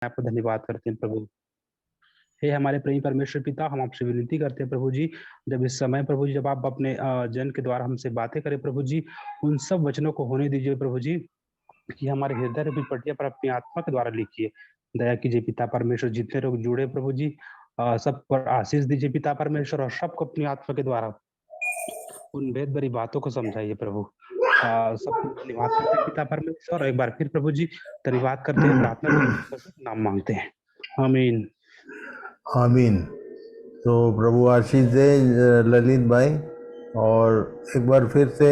आपको धन्यवाद करते हैं प्रभु। हे हमारे प्रेमी परमेश्वर पिता, हम आपसे विनती करते हैं प्रभु जी, जब इस समय प्रभु जी जब आप अपने जन के द्वारा हमसे बातें करें प्रभु जी, उन सब वचनों को होने दीजिए प्रभु जी, कि हमारे हृदय रूपी पटिया पर अपनी आत्मा के द्वारा लिखिए। दया कीजिए पिता परमेश्वर, जितने लोग जुड़े प्रभु जी, सब पर आशीष दीजिए पिता परमेश्वर, और सबको अपनी आत्मा के द्वारा उन भेद भरी बातों को समझाइए प्रभु। सबको धन्यवाद करते हैं पिता परमेश्वर, और एक बार फिर प्रभु जी धन्यवाद करते हैं, प्रार्थना को यीशु मसीह के नाम मांगते हैं, आमीन। आमीन। तो प्रभु आशीष दे ललित भाई, और एक बार फिर से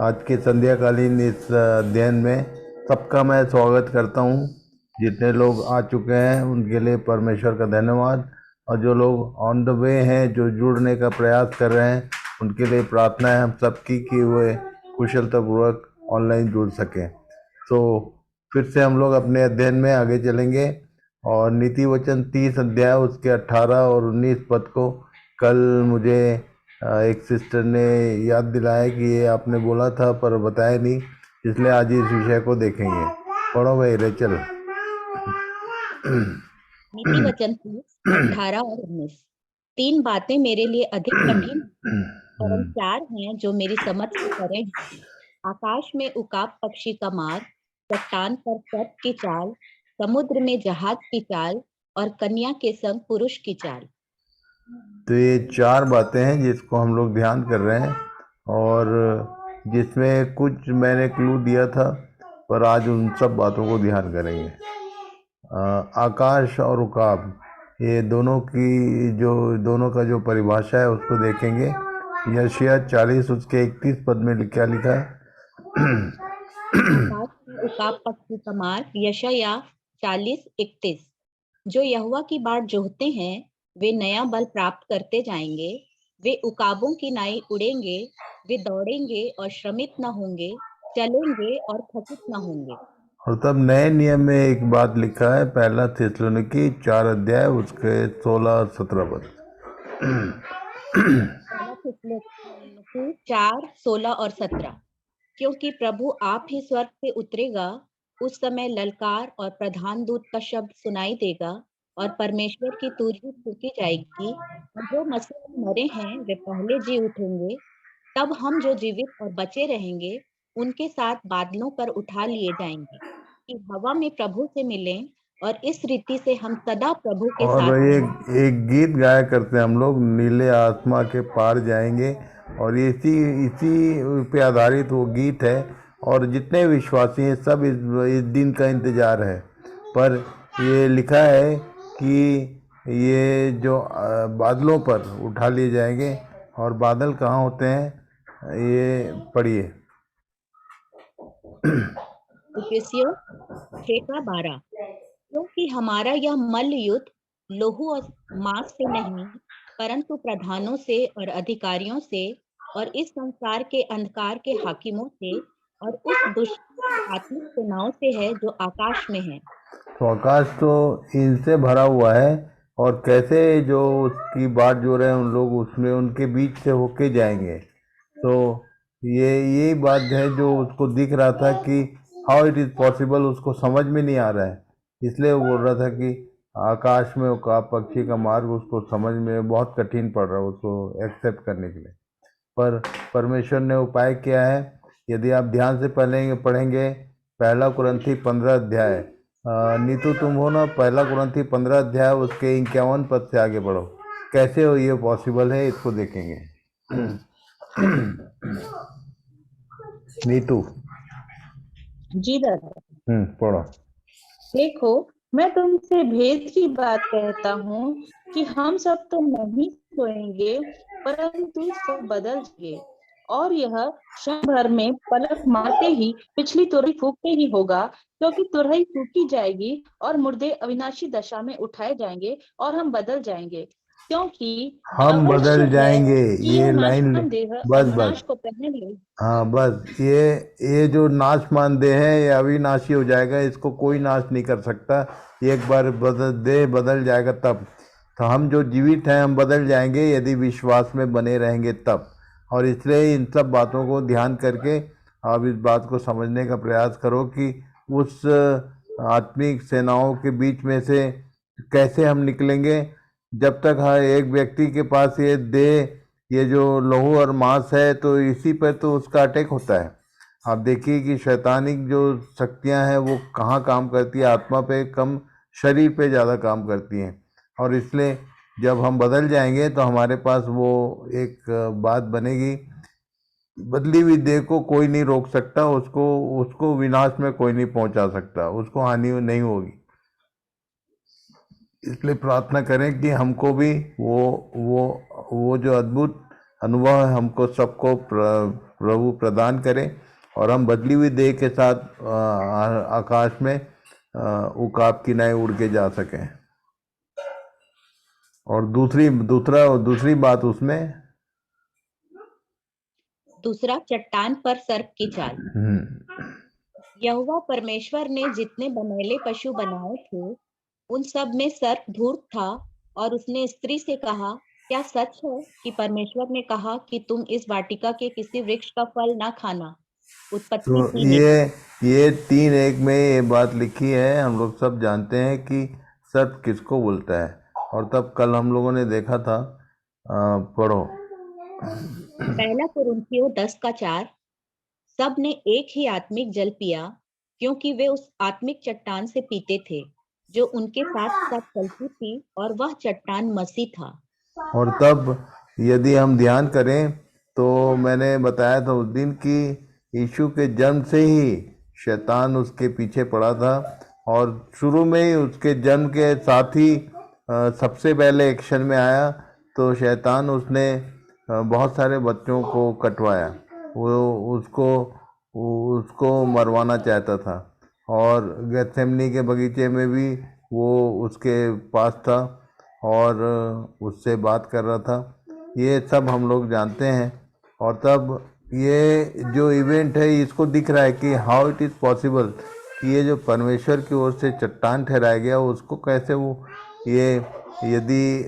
आज के संध्याकालीन इस अध्ययन में सबका मैं स्वागत करता हूँ। जितने लोग आ चुके हैं उनके लिए परमेश्वर का धन्यवाद, और जो लोग ऑन द वे हैं, जो जुड़ने का प्रयास कर रहे हैं, उनके लिए प्रार्थना है हम सबकी कि वे कुशलतापूर्वक ऑनलाइन जुड़ सकें। तो फिर से हम लोग अपने अध्ययन में आगे चलेंगे, और नीति वचन 30 अध्याय उसके 18 और 19 पद को कल मुझे एक सिस्टर ने याद दिलाया कि ये आपने बोला था पर बताया नहीं, इसलिए आज इस विषय को देखेंगे। पढ़ो भाई रेचल। नीति वचन 18 और 19। 3 बातें मेरे लिए अधिक कठिन परम 4 हैं जो मेरी समझ से परे हैं। आकाश में उकाब पक्षी का मार्ग, चट्टान पर सर्प की चाल, समुद्र में जहाज की चाल, और कन्या के संग पुरुष की चाल। तो ये 4 बातें हैं जिसको हम लोग ध्यान कर रहे हैं, और जिसमें कुछ मैंने क्लू दिया था, पर आज उन सब बातों को ध्यान करेंगे। आकाश और उकाब, ये दोनों का जो परिभाषा है उसको देखेंगे। यशायाह 40 उसके 31 पद में क्या लिखा है? आकाश में उकाब पक्षी का मार्ग, यशायाह 40:31। जो यहोवा की बाट जोहते हैं वे नया बल प्राप्त करते जाएंगे, वे उकाबों की नाई उड़ेंगे, वे दौड़ेंगे और श्रमित न होंगे, चलेंगे और थकित न होंगे। और तब नए नियम में एक बात लिखा है, पहला थिस्सलुनीकी 4 अध्याय उसके 16 और 17 पद। पहला थिस्सलुनीकी 4:16 और 17। क्योंकि प्रभु आप ही स्वर्ग से उतरेगा, उस समय ललकार और प्रधान दूत का शब्द सुनाई देगा, और परमेश्वर की तुरही फूंकी जाएगी, और जो मसीह में मरे हैं वे पहले जी उठेंगे। तब हम जो जीवित और बचे रहेंगे उनके साथ बादलों पर उठा लिए जाएंगे कि हवा में प्रभु से मिलें, और इस रीति से हम सदा प्रभु के और साथ एक गीत गाया करते हैं हम लोग, नीले आसमां के पार जाएंगे, और इसी इसी पे आधारित वो गीत है। और जितने विश्वासी हैं सब इस दिन का इंतजार है। पर ये लिखा है कि ये जो बादलों पर उठा लिए जाएंगे, और बादल कहाँ होते हैं ये पढ़िए। इफिसियों 6:12। क्योंकि हमारा यह मल्ल युद्ध लोहू और मांस से नहीं, परंतु प्रधानों से और अधिकारियों से और इस संसार के अंधकार के हाकिमों से और उस दुष्ट की आत्मिक सेनाओं से है जो आकाश में है। तो आकाश तो इनसे भरा हुआ है, और कैसे जो उसकी बाट जो रहे हैं उन लोग उसमें उनके बीच से होके जाएंगे। तो यही बात है जो उसको दिख रहा था कि हाउ इट इज़ पॉसिबल, उसको समझ में नहीं आ रहा है, इसलिए वो बोल रहा था कि आकाश में उकाब पक्षी का मार्ग उसको समझ में बहुत कठिन पड़ रहा है उसको एक्सेप्ट करने के लिए। पर परमेश्वर ने उपाय किया है। यदि आप ध्यान से पढ़ेंगे पहला कुरिन्थी 15 अध्याय, नीतू तुम हो ना, पहला कुरिन्थी 15 अध्याय उसके 51 पद से आगे बढ़ो, कैसे हो ये पॉसिबल है इसको देखेंगे। नीतू जी दादा। पढ़ो। देखो, मैं तुमसे भेद की बात कहता हूँ कि हम सब तो नहीं सोएंगे, परंतु सब बदल जाएंगे, और यह क्षण भर में पलक मारते ही पिछली तुरही फूकते ही होगा, क्योंकि तुरही फूकी जाएगी और मुर्दे अविनाशी दशा में उठाए जाएंगे, और हम बदल जाएंगे। क्योंकि हम बदल आवश्यक है जाएंगे, कि ये यह लाइन नाशवान देह बस अविनाश को पहन ले। हाँ बस, ये जो नाशमान देह है ये अविनाशी हो जाएगा, इसको कोई नाश नहीं कर सकता। एक बार बदल जाएगा तब। तो हम जो जीवित हैं हम बदल जाएंगे यदि विश्वास में बने रहेंगे तब। और इसलिए इन सब बातों को ध्यान करके आप इस बात को समझने का प्रयास करो कि उस आत्मिक सेनाओं के बीच में से कैसे हम निकलेंगे? जब तक हर एक व्यक्ति के पास ये देह, ये जो लहू और मांस है, तो इसी पर तो उसका अटैक होता है। आप देखिए कि शैतानिक जो शक्तियां हैं वो कहाँ काम करती है, आत्मा पे कम, शरीर पे ज़्यादा काम करती हैं। और इसलिए जब हम बदल जाएंगे तो हमारे पास वो एक बात बनेगी, बदली हुई देह को कोई नहीं रोक सकता, उसको विनाश में कोई नहीं पहुंचा सकता, उसको हानि नहीं होगी। इसलिए प्रार्थना करें कि हमको भी वो जो अद्भुत अनुभव है हमको सबको प्रभु प्रदान करें, और हम बदली हुई देह के साथ आकाश में उकाब किनारे उड़ के जा सकें। और दूसरी बात उसमें, दूसरा, चट्टान पर सर्प की चाल। यहोवा परमेश्वर ने जितने बनेले पशु बनाए थे उन सब में सर्प धूर्त था, और उसने स्त्री से कहा, क्या सच है कि परमेश्वर ने कहा कि तुम इस वाटिका के किसी वृक्ष का फल ना खाना? उत्पत्ति तो 3:1। ये 3:1 में ये बात लिखी है। हम लोग सब जानते हैं कि सर्प किसको बोलता है, और तब कल हम लोगों ने देखा था, पढ़ो। पहला कुरिन्थियों 10:4। सब ने एक ही आत्मिक जल पिया, क्योंकि वे उस आत्मिक चट्टान से पीते थे जो उनके साथ साथ चलती थी, और वह चट्टान मसीह था। और तब यदि हम ध्यान करें तो मैंने बताया था उस दिन कि यीशु के जन्म से ही शैतान उसके पीछे पड़ा था, और शुरू में ही उसके जन्म के साथ ही सबसे पहले एक्शन में आया। तो शैतान उसने बहुत सारे बच्चों को कटवाया, वो उसको मरवाना चाहता था, और गेथसेमनी के बगीचे में भी वो उसके पास था और उससे बात कर रहा था। ये सब हम लोग जानते हैं। और तब ये जो इवेंट है इसको दिख रहा है कि हाउ इट इज़ पॉसिबल कि ये जो परमेश्वर की ओर से चट्टान ठहराया गया उसको कैसे वो, ये यदि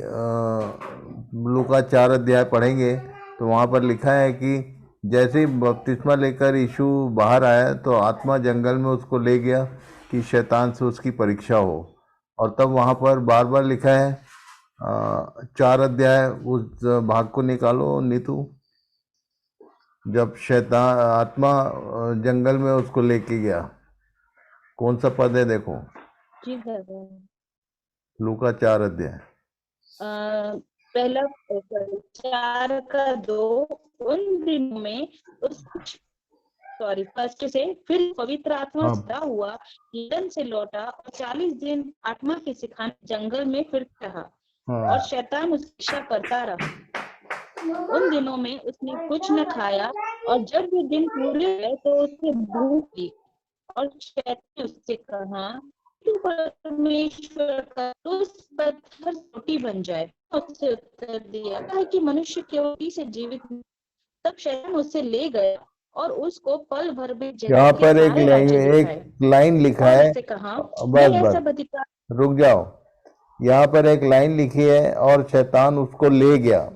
लूका 4 अध्याय पढ़ेंगे तो वहाँ पर लिखा है कि जैसे ही बपतिस्मा लेकर यीशु बाहर आया तो आत्मा जंगल में उसको ले गया कि शैतान से उसकी परीक्षा हो। और तब वहाँ पर बार बार लिखा है, 4 अध्याय उस भाग को निकालो नीतू, जब शैतान आत्मा जंगल में उसको लेके गया, कौन सा पद है देखो? जी सर। लूका 4 अध्याय पहला 4:2। उन दिनों में फर्स्ट से फिर पवित्र आत्मा सदा हुआ यरदन से लौटा और 40 दिन आत्मा के सिखाने जंगल में फिरता रहा, और शैतान उसकी शिक्षा करता रहा। उन दिनों में उसने कुछ न खाया, और जब वो दिन पूरे हुए तो उसे भूख लगी, और शैतान ने उससे कहा, तू परमेश्वर का तो उस पत्थर रोटी बन जाए। उससे उत्तर दिया है कि मनुष्य केवल रोटी से जीवित नहीं। तब शैतान उससे ले गया और उसको पल भर में यहाँ जगत के पर एक सारे राज्य दिखाए, लाइन लिखा और है, उससे कहा, मैं यह सब अधिकार। रुक जाओ। यहाँ पर एक लाइन लिखी है, और शैतान उसको ले गया।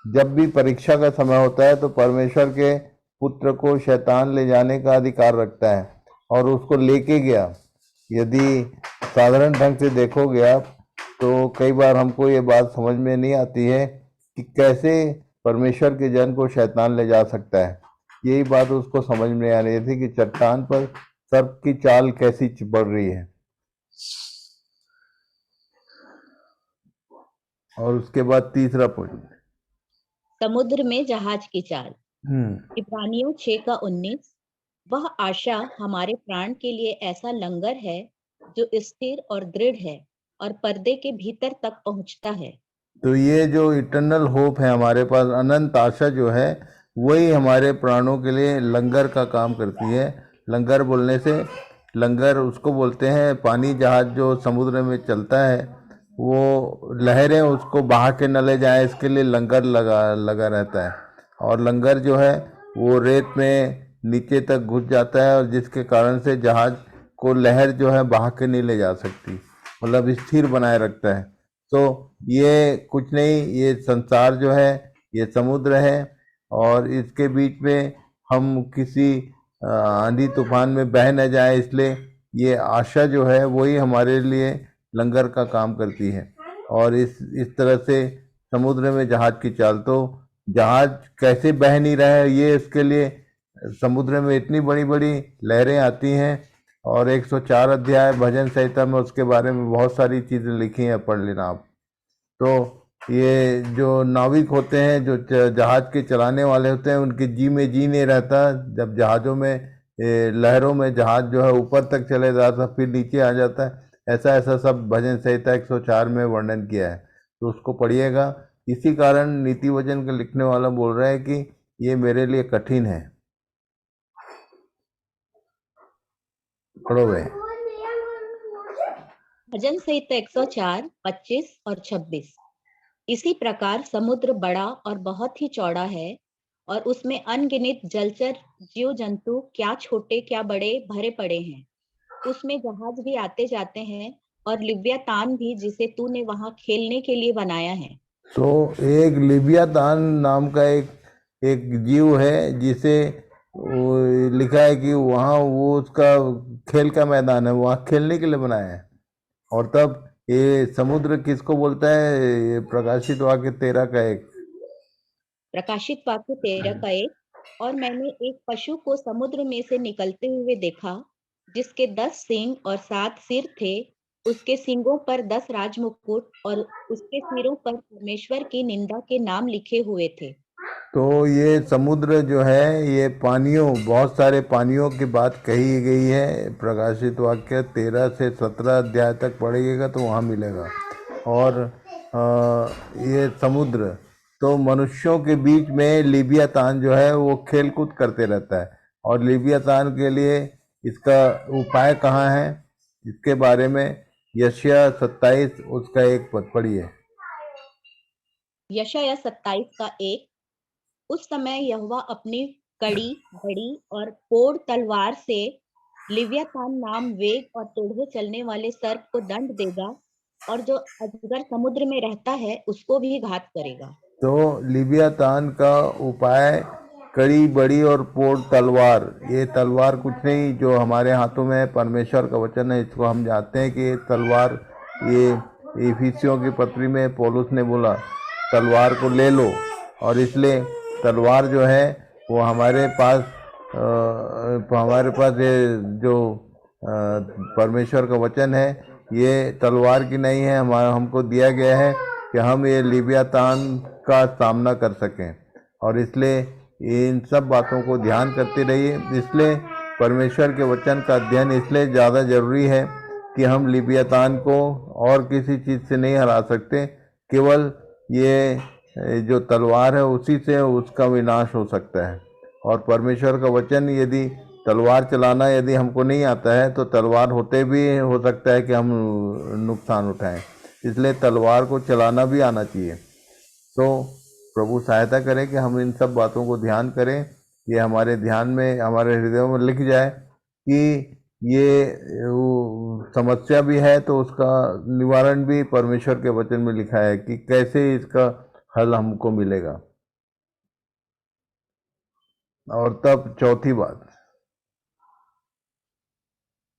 जब भी परीक्षा का समय होता है तो परमेश्वर के पुत्र को शैतान ले जाने का अधिकार रखता है, और उसको लेके गया। यदि साधारण ढंग से देखोगे आप तो कई बार हमको ये बात समझ में नहीं आती है कि कैसे परमेश्वर के जन को शैतान ले जा सकता है। यही बात उसको समझ में आ रही थी कि चट्टान पर सर्प की चाल कैसी बढ़ रही है। और उसके बाद तीसरा पॉइंट, समुद्र में जहाज की चाल। इब्रानियों 6:19। वह आशा हमारे प्राण के लिए ऐसा लंगर है जो स्थिर और दृढ़ है और पर्दे के भीतर तक पहुंचता है। तो ये जो इटर्नल होप है हमारे पास, अनंत आशा जो है, वही हमारे प्राणों के लिए लंगर का काम करती है। लंगर बोलने से, लंगर उसको बोलते हैं, पानी जहाज जो समुद्र में चलता है वो लहरें उसको बहा के न ले जाए, इसके लिए लंगर लगा रहता है। और लंगर जो है वो रेत में नीचे तक घुस जाता है, और जिसके कारण से जहाज को लहर जो है बहा के नहीं ले जा सकती, मतलब स्थिर बनाए रखता है। तो ये कुछ नहीं, ये संसार जो है ये समुद्र है, और इसके बीच में हम किसी आंधी तूफान में बह न जाए, इसलिए ये आशा जो है वही हमारे लिए लंगर का काम करती है। और इस तरह से समुद्र में जहाज की चाल, तो जहाज कैसे बह नहीं रहा है ये इसके लिए समुद्र में इतनी बड़ी बड़ी लहरें आती हैं। और 104 अध्याय भजन संहिता में उसके बारे में बहुत सारी चीज़ें लिखी हैं, पढ़ लेना आप। तो ये जो नाविक होते हैं, जो जहाज के चलाने वाले होते हैं, उनके जी में जी नहीं रहता। जब जहाज़ों में लहरों में जहाज जो है ऊपर तक चले जाता फिर नीचे आ जाता है, ऐसा ऐसा सब भजन संहिता 104 में वर्णन किया है, तो उसको पढ़िएगा। इसी कारण नीति वचन का लिखने वाला बोल रहा है कि ये मेरे लिए कठिन है। पढ़ो भाई। भजन संहिता 104, 25 और 26। इसी प्रकार समुद्र बड़ा और बहुत ही चौड़ा है और उसमें अनगिनत जलचर जीव जंतु, क्या छोटे क्या बड़े, भरे पड़े हैं। उसमें जहाज भी आते जाते हैं और लिव्यातान भी, जिसे तूने वहां खेलने के लिए बनाया है। तो एक लिव्यातान नाम का एक जीव है, जिसे लिखा है कि वहाँ वो उसका खेल का मैदान है, वहाँ खेलने के लिए बनाया है। और तब ये समुद्र किसको बोलता है? ये प्रकाशित वाक्य 13 का 1। प्रकाशित वाक्य 13 का 1। और मैंने एक पशु को समुद्र में से निकलते हुए देखा, जिसके 10 सींग और 7 सिर थे। उसके सींगों पर 10 राजमुकुट और उसके सिरों पर परमेश्वर की निंदा के नाम लिखे हुए थे। तो ये समुद्र जो है, ये पानियों, बहुत सारे पानियों की बात कही गई है। प्रकाशित वाक्य 13 से 17 अध्याय तक पढ़िएगा तो वहाँ मिलेगा। और ये समुद्र तो मनुष्यों के बीच में लिव्यातान जो है वो खेल कूद करते रहता है। और लिव्यातान के लिए इसका उपाय कहाँ है, इसके बारे में यशायाह 27 उसका 1 पद पढ़िए। यशायाह 27 का 1। उस समय यहोवा अपनी कड़ी, बड़ी और पोड़ तलवार से लिव्यातान नाम वेग और टेढ़े चलने वाले सर्प को दंड देगा, और जो अजगर समुद्र में रहता है उसको भी घात करेगा। तो लिव्यातान का उपाय कड़ी, बड़ी और पोड़ तलवार। ये तलवार कुछ नहीं जो हमारे हाथों में है, परमेश्वर का वचन है। इसको हम जानते हैं कि ये तलवार, ये इफिसियों की पत्री में पौलुस ने बोला तलवार को ले लो। और इसलिए तलवार जो है वो हमारे पास ये जो परमेश्वर का वचन है, ये तलवार की नहीं है, हमारा हमको दिया गया है कि हम ये लिव्यातान का सामना कर सकें। और इसलिए इन सब बातों को ध्यान करते रहिए। इसलिए परमेश्वर के वचन का अध्ययन इसलिए ज़्यादा ज़रूरी है कि हम लिव्यातान को और किसी चीज़ से नहीं हरा सकते, केवल ये जो तलवार है उसी से उसका विनाश हो सकता है। और परमेश्वर का वचन, यदि तलवार चलाना यदि हमको नहीं आता है तो तलवार होते भी हो सकता है कि हम नुकसान उठाएं। इसलिए तलवार को चलाना भी आना चाहिए। तो प्रभु सहायता करें कि हम इन सब बातों को ध्यान करें, ये हमारे ध्यान में, हमारे हृदयों में लिख जाए कि ये समस्या भी है तो उसका निवारण भी परमेश्वर के वचन में लिखा है कि कैसे इसका हल हमको मिलेगा। और तब चौथी बात,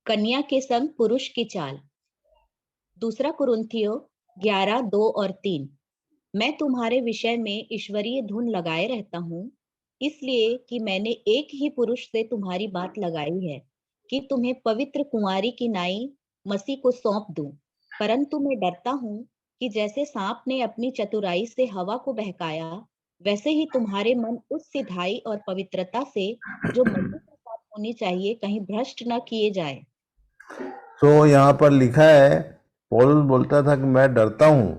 कन्या के संग पुरुष की चाल। दूसरा कुरिन्थियों 11, 2 और 3। मैं तुम्हारे विषय में ईश्वरीय धुन लगाए रहता हूँ, इसलिए कि मैंने एक ही पुरुष से तुम्हारी बात लगाई है कि तुम्हें पवित्र कुंवारी की नाई मसीह को सौंप दूं। परंतु मैं डरता हूँ कि जैसे सांप ने अपनी चतुराई से हवा को बहकाया, वैसे ही तुम्हारे मन उस सिधाई और पवित्रता से जो मसीह के साथ होनी चाहिए कहीं भ्रष्ट न किए जाए। तो यहाँ पर लिखा है, पौलुस बोलता था कि मैं डरता हूँ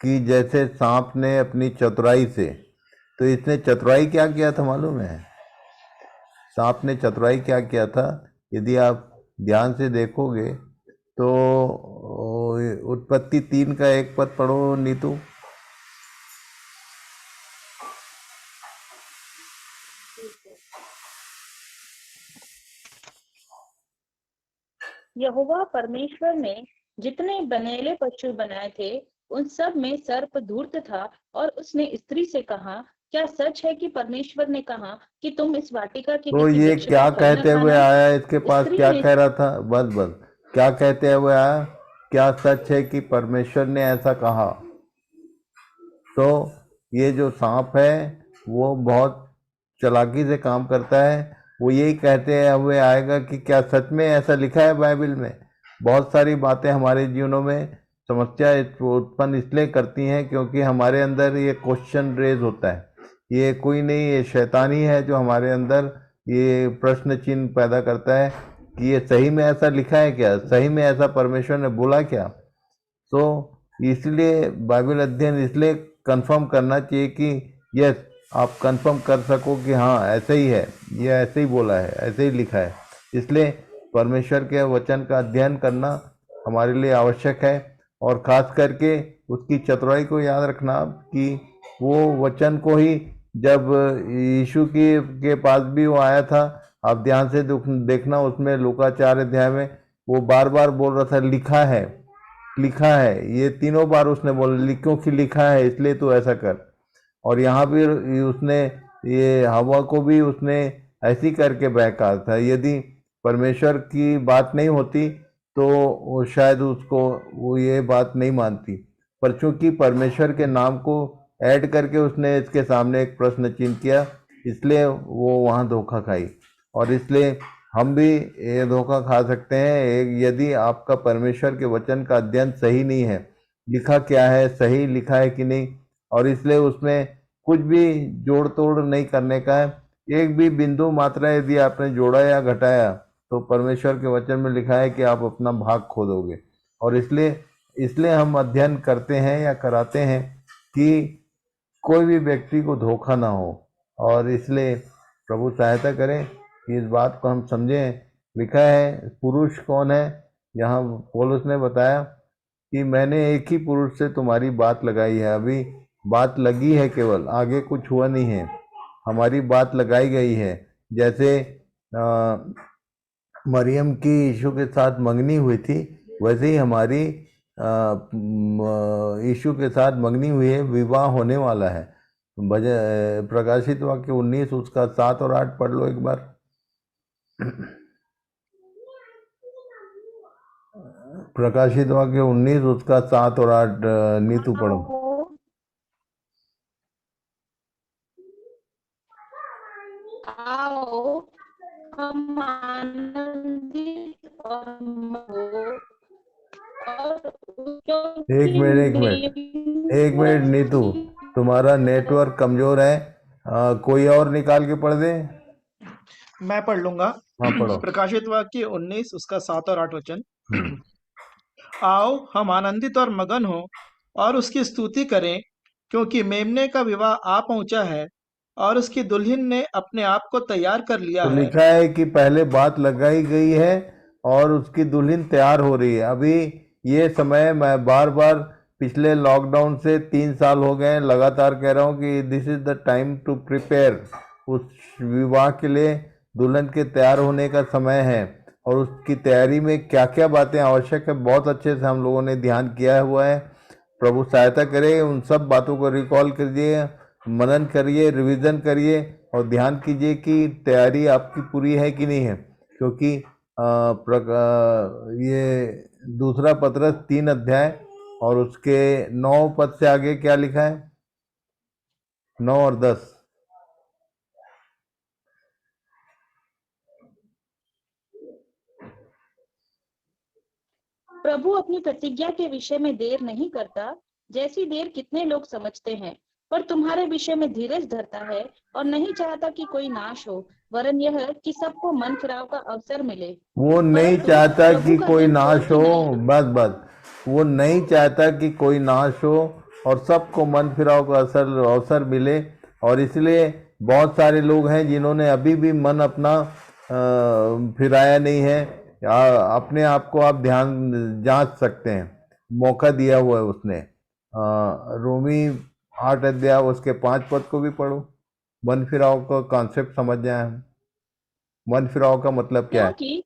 कि जैसे सांप ने अपनी चतुराई से, तो इसने चतुराई क्या किया था मालूम है? सांप ने चतुराई क्या किया था, यदि आप ध्यान से देखोगे तो उत्पत्ति 3 का 1 पद पढ़ो नीतू। यहोवा परमेश्वर ने जितने बनेले पशु बनाए थे उन सब में सर्प धूर्त था, और उसने स्त्री से कहा, क्या सच है कि परमेश्वर ने कहा कि तुम इस वाटिका के तो किसी ये वृक्ष क्या का फल न कहते हुए खाना? आया, इसके पास स्त्री क्या ने कह रहा था? बस बस, क्या कहते हुए आया? क्या सच है कि परमेश्वर ने ऐसा कहा? तो ये जो सांप है वो बहुत चालाकी से काम करता है। वो यही कहते हुए आएगा कि क्या सच में ऐसा लिखा है बाइबल में? बहुत सारी बातें हमारे जीवनों में समस्या उत्पन्न इसलिए करती हैं क्योंकि हमारे अंदर ये क्वेश्चन रेज होता है। ये कोई नहीं, ये शैतान ही है जो हमारे अंदर ये प्रश्न चिन्ह पैदा करता है कि ये सही में ऐसा लिखा है क्या, सही में ऐसा परमेश्वर ने बोला क्या। तो इसलिए बाइबल अध्ययन इसलिए कंफर्म करना चाहिए कि यस, आप कंफर्म कर सको कि हाँ ऐसे ही है, ये ऐसे ही बोला है, ऐसे ही लिखा है। इसलिए परमेश्वर के वचन का अध्ययन करना हमारे लिए आवश्यक है, और ख़ास करके उसकी चतुराई को याद रखना कि वो वचन को ही, जब यीशु के पास भी वो आया था, आप ध्यान से देखना उसमें लूका 4 अध्याय में वो बार बार बोल रहा था लिखा है, लिखा है। ये तीनों बार उसने बोला क्योंकि लिखा है इसलिए तू ऐसा कर। और यहाँ भी उसने ये हवा को भी उसने ऐसी करके बहका था। यदि परमेश्वर की बात नहीं होती तो वो शायद उसको वो ये बात नहीं मानती, पर चूंकि परमेश्वर के नाम को ऐड करके उसने इसके सामने एक प्रश्न चिन्ह किया, इसलिए वो वहाँ धोखा खाई। और इसलिए हम भी ये धोखा खा सकते हैं यदि आपका परमेश्वर के वचन का अध्ययन सही नहीं है, लिखा क्या है, सही लिखा है कि नहीं, और इसलिए उसमें कुछ भी जोड़ तोड़ नहीं करने का है। एक भी बिंदु मात्रा यदि आपने जोड़ा या घटाया तो परमेश्वर के वचन में लिखा है कि आप अपना भाग खो दोगे। और इसलिए हम अध्ययन करते हैं या कराते हैं कि कोई भी व्यक्ति को धोखा ना हो। और इसलिए प्रभु सहायता करें कि इस बात को हम समझें। लिखा है पुरुष कौन है, यहाँ पौलुस ने बताया कि मैंने एक ही पुरुष से तुम्हारी बात लगाई है। अभी बात लगी है, केवल आगे कुछ हुआ नहीं है, हमारी बात लगाई गई है। जैसे मरियम की यीशु के साथ मंगनी हुई थी, वैसे ही हमारी यीशु के साथ मंगनी हुई है, विवाह होने वाला है। प्रकाशित वाक्य 19 उसका 7 और 8 पढ़ लो एक बार। प्रकाशित वाक्य 19 उसका 7 और 8 नीतू पढ़ो। आओ हम आनंदित और एक मिनट नीतू, तुम्हारा नेटवर्क कमजोर है, कोई और निकाल के पढ़ दे। मैं पढ़ लूंगा। हाँ पढ़ो। प्रकाशित वाक्य 19 उसका 7 और 8 वचन। आओ हम आनंदित और मगन हो और उसकी स्तुति करें, क्योंकि मेमने का विवाह आ पहुंचा है और उसकी दुल्हन ने अपने आप को तैयार कर लिया तो है। लिखा है कि पहले बात लगाई गई है और उसकी दुल्हन तैयार हो रही है। अभी ये समय मैं बार बार पिछले लॉकडाउन से 3 साल हो गए लगातार कह रहा हूँ कि this is the time to prepare. उस विवाह के लिए दुल्हन के तैयार होने का समय है, और उसकी तैयारी में क्या क्या बातें आवश्यक है बहुत अच्छे से हम लोगों ने ध्यान किया हुआ है। प्रभु सहायता करे, उन सब बातों को रिकॉल कीजिए, मनन करिए, रिवीजन करिए और ध्यान कीजिए कि तैयारी आपकी पूरी है कि नहीं है। क्योंकि ये दूसरा पत्रस 3 अध्याय और उसके 9 पद से आगे क्या लिखा है, 9 और 10। प्रभु अपनी प्रतिज्ञा के विषय में देर नहीं करता, जैसी देर कितने लोग समझते हैं, पर तुम्हारे विषय में धीरज धरता है और नहीं चाहता कि कोई नाश हो, वरन यह कि सबको मन फिराव का अवसर मिले। वो नहीं चाहता कि कोई नाश हो, बस वो नहीं चाहता कि कोई नाश हो और सबको मन फिराव का अवसर मिले। और इसलिए बहुत सारे लोग हैं जिन्होंने अभी भी मन अपना फिराया नहीं है। अपने आप को आप जांच सकते हैं, मौका दिया हुआ है उसने। रोमी 8 अध्याय उसके 5 पद को भी पढ़ो, मन फिराव का कॉन्सेप्ट समझ जाए हम। मन फिराव का मतलब क्या है?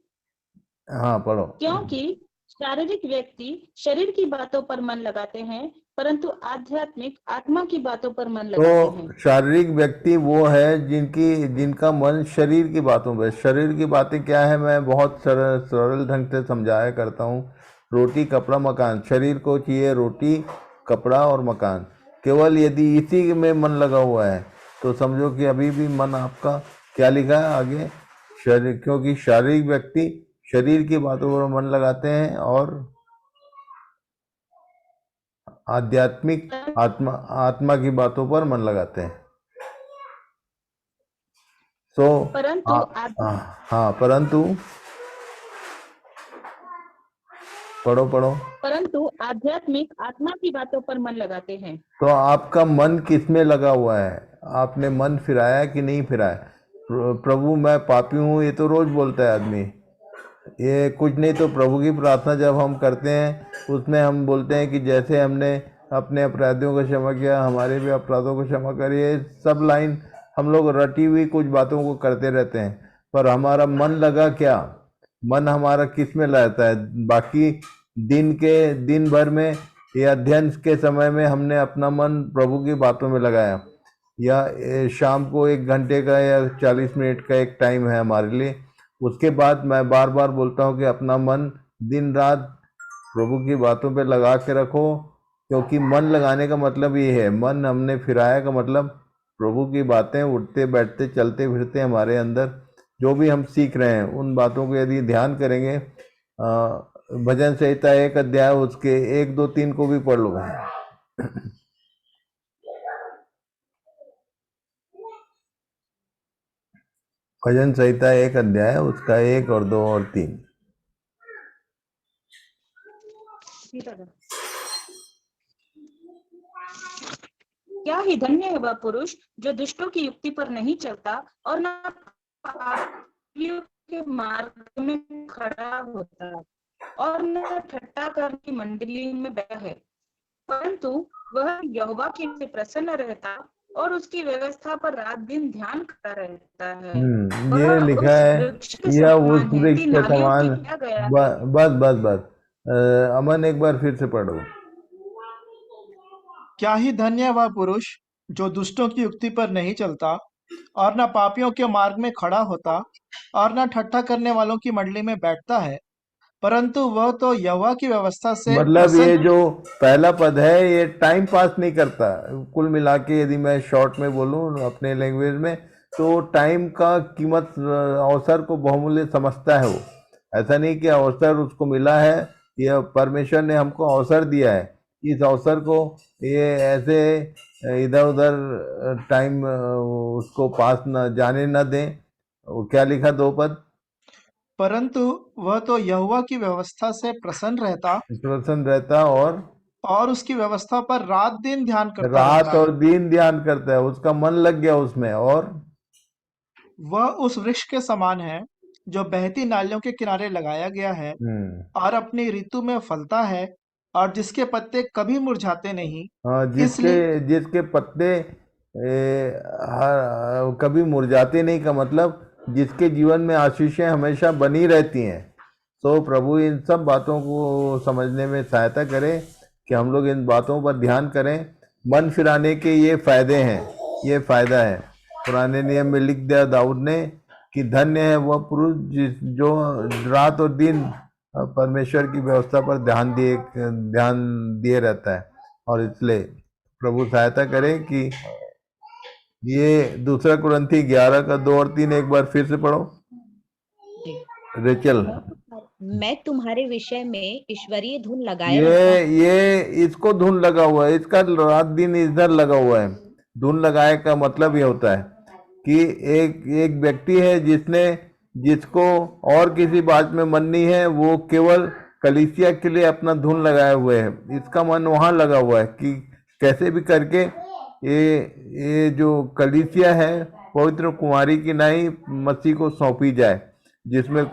हाँ पढ़ो। क्योंकि शारीरिक व्यक्ति शरीर की बातों पर मन लगाते हैं, परंतु आध्यात्मिक आत्मा की बातों पर मन लगाते हैं। तो शारीरिक व्यक्ति वो है जिनका मन शरीर की बातों पर। शरीर की बातें क्या है, मैं बहुत सरल ढंग से समझाया करता हूँ। रोटी कपड़ा मकान, शरीर को चाहिए रोटी कपड़ा और मकान। केवल यदि इसी में मन लगा हुआ है तो समझो कि अभी भी मन आपका क्या लिखा है आगे, शरीर, क्योंकि शारीरिक व्यक्ति शरीर की बातों पर मन लगाते हैं और आध्यात्मिक आत्मा की बातों पर मन लगाते हैं। परंतु हाँ, परंतु पढ़ो। परंतु आध्यात्मिक आत्मा की बातों पर मन लगाते हैं। तो आपका मन किस में लगा हुआ है? आपने मन फिराया कि नहीं फिराया? प्रभु मैं पापी हूँ, ये तो रोज बोलता है आदमी। ये कुछ नहीं तो प्रभु की प्रार्थना जब हम करते हैं उसमें हम बोलते हैं कि जैसे हमने अपने अपराधियों को क्षमा किया, हमारे भी अपराधों को क्षमा करिए। सब लाइन हम लोग रटी हुई कुछ बातों को करते रहते हैं, पर हमारा मन लगा क्या? मन हमारा किस में लगता है? बाकी दिन भर में या अध्ययन के समय में हमने अपना मन प्रभु की बातों में लगाया, या शाम को 1 घंटे का या 40 मिनट का एक टाइम है हमारे लिए। उसके बाद मैं बार बार बोलता हूँ कि अपना मन दिन रात प्रभु की बातों पे लगा के रखो, क्योंकि मन लगाने का मतलब ये है, मन हमने फिराया का मतलब प्रभु की बातें उठते बैठते चलते फिरते हमारे अंदर जो भी हम सीख रहे हैं उन बातों को यदि ध्यान करेंगे। भजन संहिता 1 अध्याय उसके 1, 2, 3 को भी पढ़ लो। भजन संहिता 1 अध्याय उसका 1 और 2 और 3। क्या ही धन्य है वह पुरुष जो दुष्टों की युक्ति पर नहीं चलता और न पापियों के मार्ग में खड़ा होता और न ठट्टा करने की मंडली में बैठा है, परंतु वह यहोवा की से प्रसन्न रहता और उसकी व्यवस्था पर रात दिन ध्यान करता रहता है। ये लिखा है या उस वृक्ष के समान। बस अमन एक बार फिर से पढ़ो। क्या ही धन्य है वह पुरुष जो दुष्टों की युक्ति पर नहीं चलता और न पापियों के मार्ग में खड़ा होता और न ठट्ठा करने वालों की मंडली में बैठता है, परंतु वह तो यहोवा की व्यवस्था से मतलब ये जो पहला पद है ये टाइम पास नहीं करता। कुल मिला के यदि मैं शॉर्ट में बोलूं अपने लैंग्वेज में, तो टाइम का कीमत अवसर को बहुमूल्य समझता है वो। ऐसा नहीं कि अवसर उसको मिला है, यह परमेश्वर ने हमको अवसर दिया है, इस अवसर को ये ऐसे इधर उधर टाइम उसको पास न जाने न दें। वो क्या लिखा 2 पद? परंतु वह तो यहोवा की व्यवस्था से प्रसन्न रहता और उसकी व्यवस्था पर रात दिन ध्यान करता रात और दिन ध्यान करता है, उसका मन लग गया उसमें। और वह उस वृक्ष के समान है जो बहती नालियों के किनारे लगाया गया है और अपनी ऋतु में फलता है और जिसके पत्ते कभी मुरझाते नहीं। जिसके पत्ते कभी मुरझाते नहीं का मतलब जिसके जीवन में आशीषें हमेशा बनी रहती हैं। तो प्रभु इन सब बातों को समझने में सहायता करे कि हम लोग इन बातों पर ध्यान करें। मन फिराने के ये फायदे हैं, ये फायदा है। पुराने नियम में लिख दिया दाऊद ने कि धन्य है वह पुरुष जो रात और दिन परमेश्वर की व्यवस्था पर ध्यान दिए रहता है। और इसलिए प्रभु सहायता करे कि ये 2 कुरिन्थी 11 का 2 और 3 एक बार फिर से पढ़ो रेचल। मैं तुम्हारे विषय में ईश्वरीय धुन लगाए ये इसको धुन लगा हुआ है, इसका रात दिन इधर लगा हुआ है। धुन लगाए का मतलब ये होता है कि एक व्यक्ति है जिसको और किसी बात में मन नहीं है, वो केवल कलीसिया के लिए अपना धुन लगाए हुए है। इसका मन वहां लगा हुआ है कि कैसे भी करके ये जो कलीसिया है पवित्र कुमारी की नाई मसीह को सौंपी जाए, जिसमें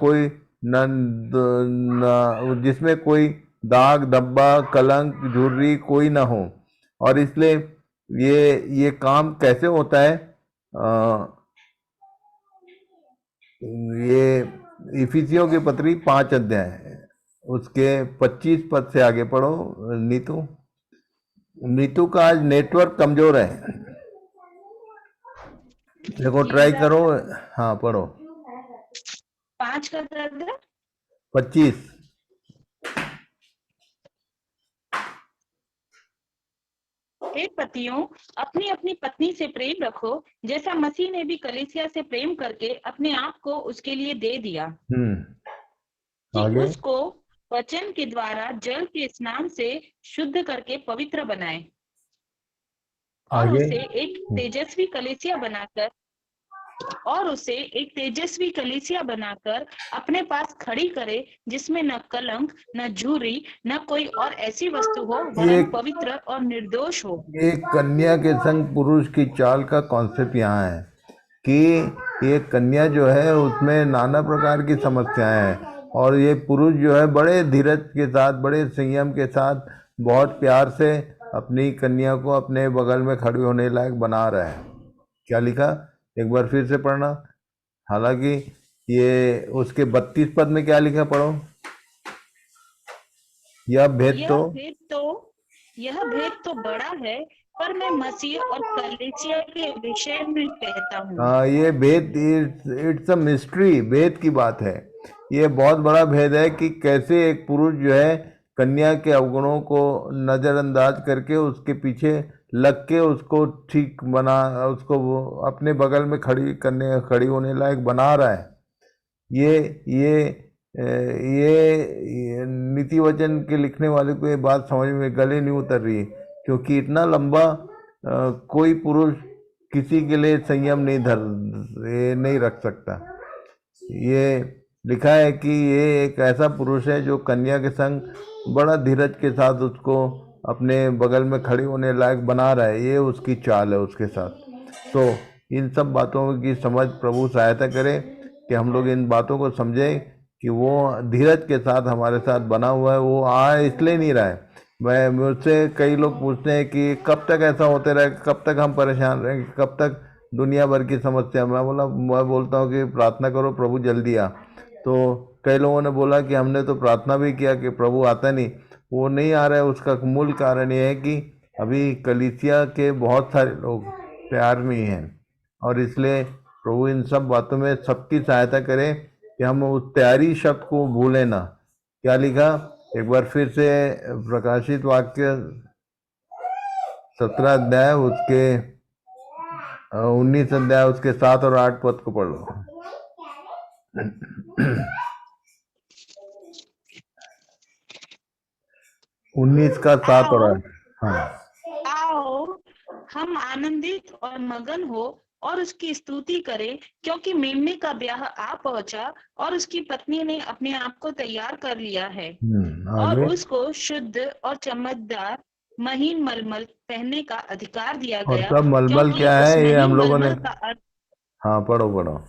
कोई दाग धब्बा कलंक झुर्री कोई ना हो। और इसलिए ये काम कैसे होता है, ये इफिसियों की पत्री 5 अध्याय है। उसके 25 पद से आगे पढ़ो नीतू। नीतू का आज नेटवर्क कमजोर है, देखो जी ट्राई दादा, करो। हाँ पढ़ो 5 का दादा। 25। हे पतियों, अपनी अपनी पत्नी से प्रेम रखो, जैसा मसीह ने भी कलीसिया से प्रेम करके अपने आप को उसके लिए दे दिया, कि आगे उसको वचन के द्वारा जल के स्नान से शुद्ध करके पवित्र बनाए और आगे उसे एक तेजस्वी कलीसिया बनाकर अपने पास खड़ी करे, जिसमें न कलंक, न झुर्री, न कोई और ऐसी वस्तु हो, वरन एक पवित्र और निर्दोष हो। एक कन्या के संग पुरुष की चाल का कॉन्सेप्ट यहाँ है कि ये कन्या जो है उसमें नाना प्रकार की समस्याएं हैं, और ये पुरुष जो है बड़े धीरज के साथ, बड़े संयम के साथ, बहुत प्यार से अपनी कन्या को अपने बगल में खड़ी होने लायक बना रहा है। क्या लिखा, एक बार फिर से पढ़ना। हालांकि ये उसके 32 पद में क्या लिखा, पढ़ो। यह भेद तो बड़ा है, पर मैं मसीह और कलीसिया के विषय में कहता हूँ। ये भेद, इट्स अ मिस्ट्री, भेद की बात है। ये बहुत बड़ा भेद है कि कैसे एक पुरुष जो है कन्या के अवगुणों को नजरअंदाज करके उसके पीछे लग के उसको ठीक बना, उसको वो अपने बगल में खड़ी होने लायक बना रहा है। ये नीति वचन के लिखने वाले को ये बात समझ में गले नहीं उतर रही, क्योंकि इतना लंबा कोई पुरुष किसी के लिए संयम नहीं रख सकता। ये लिखा है कि ये एक ऐसा पुरुष है जो कन्या के संग बड़ा धीरज के साथ उसको अपने बगल में खड़ी होने लायक बना रहा है। ये उसकी चाल है उसके साथ। तो इन सब बातों की समझ प्रभु सहायता करे कि हम लोग इन बातों को समझें कि वो धीरज के साथ हमारे साथ बना हुआ है। वो इसलिए नहीं रहा है। मुझसे कई लोग पूछते हैं कि कब तक ऐसा होते रहे, कब तक हम परेशान रहेंगे, कब तक दुनिया भर की समस्या। मैं बोलता हूँ कि प्रार्थना करो, प्रभु जल्दी आ। तो कई लोगों ने बोला कि हमने तो प्रार्थना भी किया कि प्रभु आता नहीं। वो नहीं आ रहा है, उसका मूल कारण ये है कि अभी कलीसिया के बहुत सारे लोग प्यार में ही हैं, और इसलिए प्रभु इन सब बातों में सबकी सहायता करे कि हम उस तैयारी शब्द को भूलें ना। क्या लिखा, एक बार फिर से प्रकाशित वाक्य 17 अध्याय उसके 19 अध्याय उसके 7 और 8 पद को पढ़ लो। 19 का 7 और 8। हाँ, आओ हम आनंदित और मगन हो और उसकी स्तुति करें, क्योंकि मेमने का ब्याह आ पहुंचा और उसकी पत्नी ने अपने आप को तैयार कर लिया है, और उसको शुद्ध और चमकदार महीन मलमल पहनने का अधिकार दिया और गया। सब मलमल क्या है ये हम लोगों ने, हाँ पढ़ो।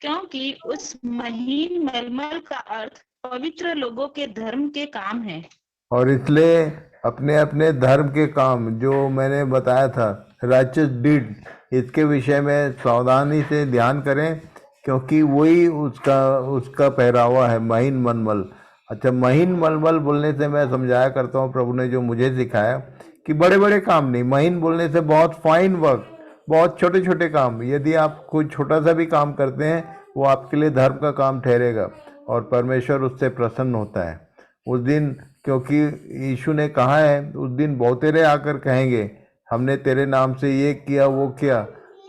क्योंकि उस महीन मलमल का अर्थ पवित्र लोगों के धर्म के काम है। और इसलिए अपने अपने धर्म के काम, जो मैंने बताया था राइचस डीड, इसके विषय में सावधानी से ध्यान करें, क्योंकि वही उसका पहरावा है, महीन मलमल। अच्छा, महीन मलमल बोलने से मैं समझाया करता हूँ, प्रभु ने जो मुझे सिखाया कि बड़े बड़े काम नहीं, महीन बोलने से बहुत फाइन वर्क, बहुत छोटे छोटे काम। यदि आप कोई छोटा सा भी काम करते हैं वो आपके लिए धर्म का काम ठहरेगा और परमेश्वर उससे प्रसन्न होता है उस दिन। क्योंकि यीशु ने कहा है उस दिन बहुतेरे आकर कहेंगे हमने तेरे नाम से ये किया वो किया,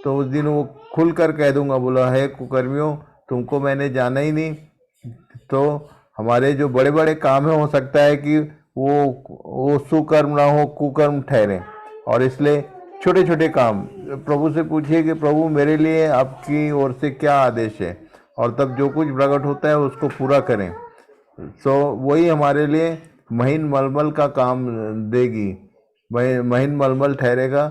तो उस दिन वो खुल कर कह दूंगा, बोला है कुकर्मियों, तुमको मैंने जाना ही नहीं। तो हमारे जो बड़े बड़े काम है, हो सकता है कि वो सुकर्म ना हो, कुकर्म ठहरे। और इसलिए छोटे छोटे काम प्रभु से पूछिए कि प्रभु मेरे लिए आपकी ओर से क्या आदेश है, और तब जो कुछ प्रकट होता है उसको पूरा करें। तो वही हमारे लिए महीन मलमल का काम देगी, महीन मलमल ठहरेगा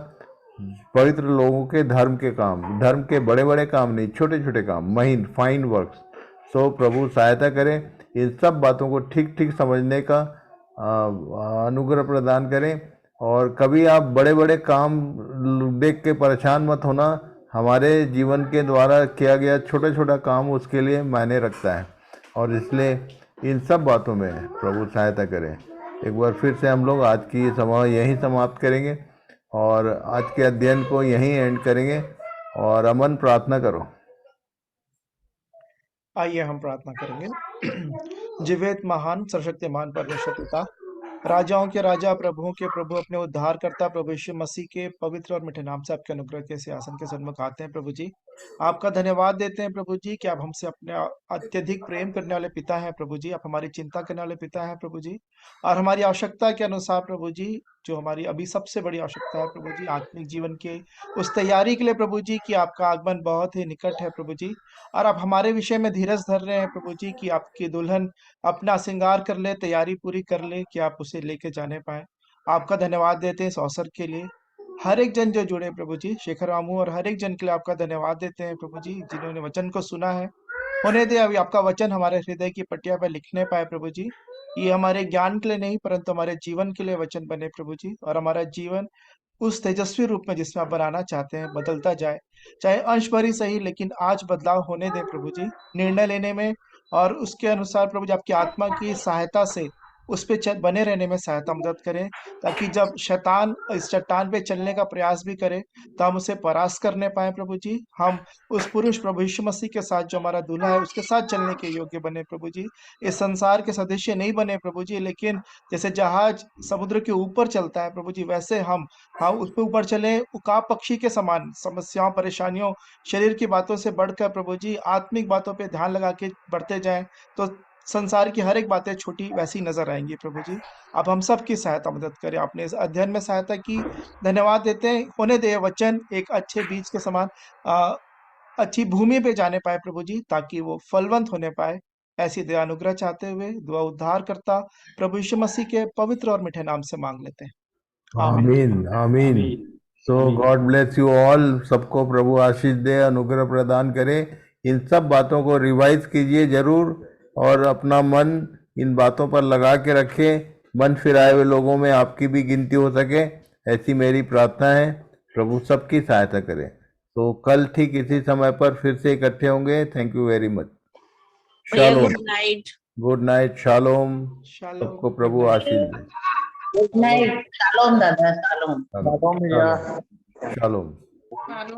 पवित्र लोगों के धर्म के काम, धर्म के बड़े बड़े काम नहीं, छोटे छोटे काम, महीन फाइन वर्क्स। सो प्रभु सहायता करें, इन सब बातों को ठीक ठीक समझने का अनुग्रह प्रदान करें। और कभी आप बड़े बड़े काम देख के परेशान मत होना, हमारे जीवन के द्वारा किया गया छोटा छोटा काम उसके लिए मायने रखता है। और इसलिए इन सब बातों में प्रभु सहायता करें। एक बार फिर से हम लोग आज की सभा यहीं समाप्त करेंगे और आज के अध्ययन को यहीं एंड करेंगे। और अमन प्रार्थना करो। आइए हम प्रार्थना करेंगे। जीवित महान सर्वशक्तिमान परमेश्वर पिता, राजाओं के राजा, प्रभुओं के प्रभु, अपने उद्धार करता प्रभु यीशु मसीह के पवित्र और मीठे नाम से आपके अनुग्रह के सिंहासन के सन्मुख आते हैं प्रभु जी। आपका धन्यवाद देते हैं प्रभु जी कि आप हमसे अपने अत्यधिक प्रेम करने वाले पिता हैं प्रभु जी। आप हमारी चिंता करने वाले पिता हैं प्रभु जी, और हमारी आवश्यकता के अनुसार प्रभु जी, जो हमारी अभी सबसे बड़ी आवश्यकता है प्रभु जी, आत्मिक जीवन के उस तैयारी के लिए प्रभु जी, कि आपका आगमन बहुत ही निकट है प्रभु जी। और आप हमारे विषय में धीरज धर रहे हैं प्रभु जी, कि आपकी दुल्हन अपना श्रृंगार कर ले, तैयारी पूरी कर ले, कि आप उसे लेके जाने पाए। आपका धन्यवाद देते हैं इस अवसर के लिए। हर एक जन जो जुड़े प्रभु जी, शेखर मामू और हर एक जन के लिए आपका धन्यवाद देते हैं प्रभु जी, जिन्होंने वचन को सुना है। होने दे अभी आपका वचन हमारे हृदय की पट्टिया पर लिखने पाए प्रभु जी। ये हमारे ज्ञान के लिए नहीं, परंतु हमारे जीवन के लिए वचन बने प्रभु जी, और हमारा जीवन उस तेजस्वी रूप में जिसमें आप बनाना चाहते हैं बदलता जाए। चाहे अंश भर ही सही, लेकिन आज बदलाव होने दें प्रभु जी, निर्णय लेने में, और उसके अनुसार प्रभु जी आपकी आत्मा की सहायता से उस पे बने रहने में सहायता मदद करें, ताकि जब शैतान इस चट्टान पे चलने का प्रयास भी करे तो हम उसे परास्त करने पाए प्रभु जी। हम उस पुरुष प्रभु यीशु मसीह के साथ, जो हमारा दूल्हा है, उसके साथ चलने के योग्य बने प्रभु जी। इस संसार के सदस्य नहीं बने प्रभु जी, लेकिन जैसे जहाज समुद्र के ऊपर चलता है प्रभु जी, वैसे हम उस पे ऊपर चले, उकाब पक्षी के समान, समस्याओं, परेशानियों, शरीर की बातों से बढ़कर प्रभु जी आत्मिक बातों पे ध्यान लगा के बढ़ते जाएं, तो संसार की हर एक बातें छोटी वैसी नजर आएंगी प्रभु जी। आप हम सब की सहायता मदद करें, आपने इस अध्ययन में सहायता की, धन्यवाद देते हैं। होने दे वचन एक अच्छे बीज के समान अच्छी भूमि पे जाने पाए प्रभु जी, ताकि वो फलवंत होने पाए। ऐसी दया अनुग्रह चाहते हुए दुआ उद्धार करता प्रभु यीशु मसीह के पवित्र और मीठे नाम से मांग लेते हैं, आमीन। आमीन आमीन। सो गॉड ब्लेस यू ऑल। सबको प्रभु आशीष दे, अनुग्रह प्रदान करे। इन सब बातों को रिवाइज कीजिए जरूर, और अपना मन इन बातों पर लगा के रखें। मन फिराए हुए लोगों में आपकी भी गिनती हो सके, ऐसी मेरी प्रार्थना है। प्रभु सबकी सहायता करे। तो कल ठीक इसी समय पर फिर से इकट्ठे होंगे। Thank you very much. Shalom. Good night. Good night. Shalom. Shalom. सबको प्रभु आशीष दे। Good night. शालोम दादा, शालोम। शालोम। शालोम। शालोम।